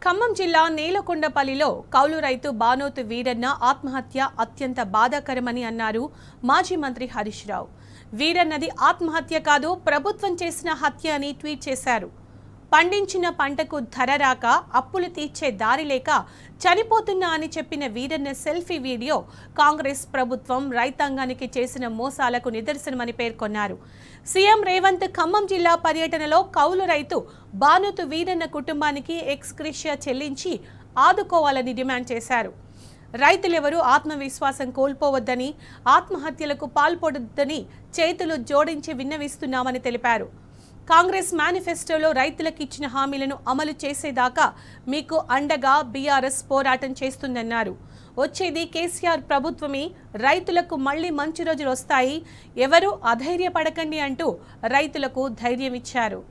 ఖమ్మం జిల్లా నేలకొండపల్లిలో కౌలు రైతు బానోతు వీరన్న ఆత్మహత్య అత్యంత బాధాకరమని అన్నారు మాజీ మంత్రి హరీష్ రావు. వీరన్నది ఆత్మహత్య కాదు, ప్రభుత్వం చేసిన హత్య అని ట్వీట్ చేశారు. పండించిన పంటకు ధర రాక అప్పులు తీర్చే దారి లేక చనిపోతున్నా అని చెప్పిన వీరన్న సెల్ఫీ వీడియో కాంగ్రెస్ ప్రభుత్వం రైతాంగానికి చేసిన మోసాలకు నిదర్శనమని పేర్కొన్నారు. సీఎం రేవంత్ ఖమ్మం జిల్లా పర్యటనలో కౌలు రైతు బానోతు వీరన్న కుటుంబానికి ఎక్స్గ్రేషియా చెల్లించి ఆదుకోవాలని డిమాండ్ చేశారు. రైతులెవరూ ఆత్మవిశ్వాసం కోల్పోవద్దని, ఆత్మహత్యలకు పాల్పడొద్దని చేతులు జోడించి విన్నవిస్తున్నామని తెలిపారు. కాంగ్రెస్ మేనిఫెస్టోలో రైతులకు ఇచ్చిన హామీలను అమలు చేసేదాకా మీకు అండగా బీఆర్ఎస్ పోరాటం చేస్తుందన్నారు. వచ్చేది కేసీఆర్ ప్రభుత్వమే, రైతులకు మళ్లీ మంచి రోజులు వస్తాయి, ఎవరూ అధైర్యపడకండి అంటూ రైతులకు ధైర్యం ఇచ్చారు.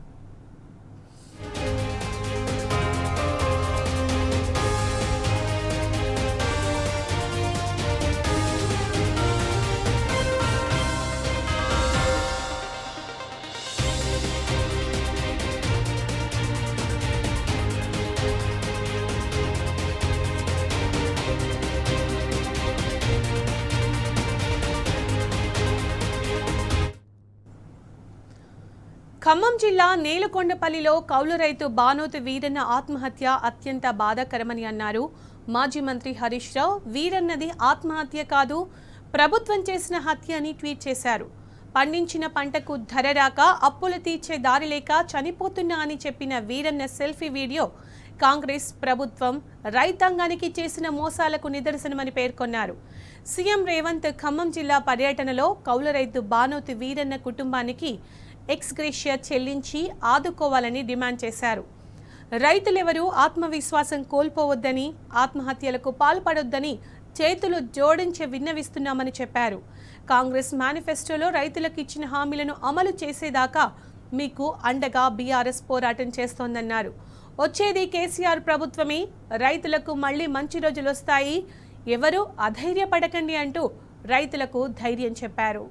ఖమ్మం జిల్లా నేలకొండపల్లిలో కౌలు రైతు బానోతు వీరన్న ఆత్మహత్య అత్యంత బాధాకరమని అన్నారు మాజీ మంత్రి హరీష్ రావు. వీరన్నది ఆత్మహత్య కాదు, ప్రభుత్వం చేసిన హత్య అని ట్వీట్ చేశారు. పండించిన పంటకు ధర రాక అప్పులు తీర్చే దారి లేక చనిపోతున్నా అని చెప్పిన వీరన్న సెల్ఫీ వీడియో కాంగ్రెస్ ప్రభుత్వం రైతాంగానికి చేసిన మోసాలకు నిదర్శనమని పేర్కొన్నారు. సీఎం రేవంత్ ఖమ్మం జిల్లా పర్యటనలో కౌలు రైతు బానోతు వీరన్న కుటుంబానికి ఎక్స్గ్రేషియా చెల్లించి ఆదుకోవాలని డిమాండ్ చేశారు. రైతులెవరూ ఆత్మవిశ్వాసం కోల్పోవద్దని, ఆత్మహత్యలకు పాల్పడొద్దని చేతులు జోడించి విన్నవిస్తున్నామని చెప్పారు. కాంగ్రెస్ మేనిఫెస్టోలో రైతులకు ఇచ్చిన హామీలను అమలు చేసేదాకా మీకు అండగా బీఆర్ఎస్ పోరాటం చేస్తోందన్నారు. వచ్చేది కేసీఆర్ ప్రభుత్వమే, రైతులకు మళ్లీ మంచి రోజులు వస్తాయి, ఎవరూ అధైర్యపడకండి అంటూ రైతులకు ధైర్యం చెప్పారు.